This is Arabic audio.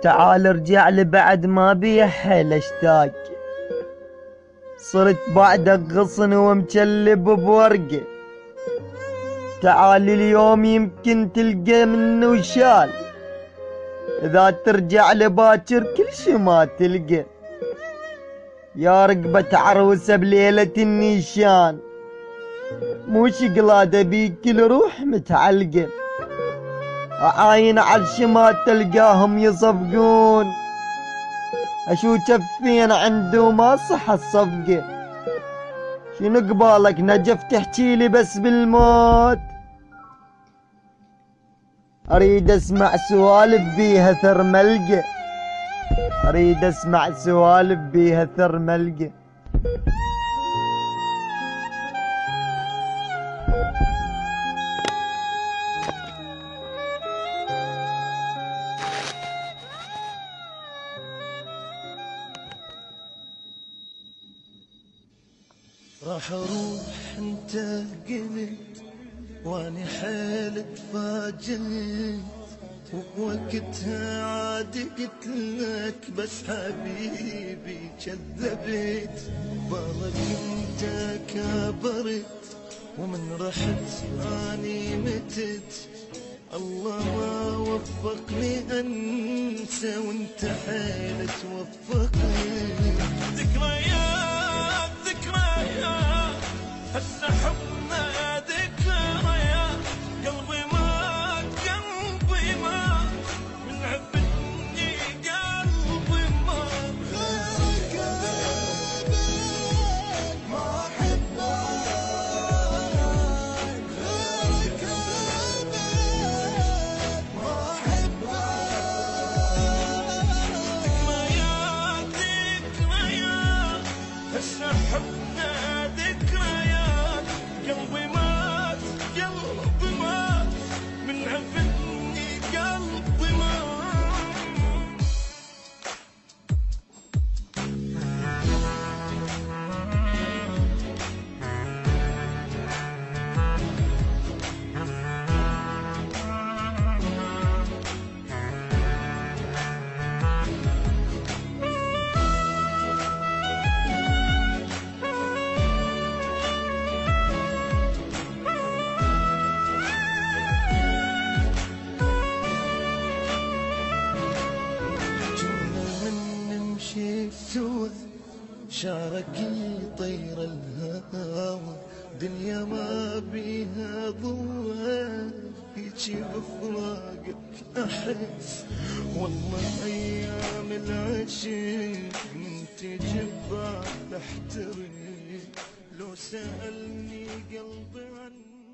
تعال ارجع لي بعد ما بي حيل اشتاق. صرت بعدك غصن ومجلب بورقه. تعال اليوم يمكن تلقى منه شال. اذا ترجع لي باكر كل شي ما تلقى. يا رقبة عروسة بليلة النيشان، مو شقلادة بيك الروح متعلقة. أعاين عالشمات تلقاهم يصفقون، أشو جفين عنده ما صح الصفقة. شنو قبالك نجف تحكيلي بس بالموت؟ أريد أسمع سوالف بيها ثرملقة، أريد أسمع سوالف بيها ثرملقة. راح اروح انت قلت واني حيل تفاجئت، ووقتها عاد قلت لك بس حبيبي كذبت. بالك انت كبرت ومن رحت اني متت. الله ما وفقني انسى وانت حيل توفقني. ذكريات ذكريات هسه حبنا ذكريات. قلبي ما من عبدني قلبي ما. غيرك انا ما احبك، غيرك انا ما احبك. ذكريات ذكريات هسه حبنا ذكريات. قلبي مات قلبي مات من عفتني قلبي مات. سوا شارك يطير الهوى. دنيا ما بيها ضوء هيجي بفراقك احس. والله ايام العشق من تجبال احترق. لو سألني قلبي عنك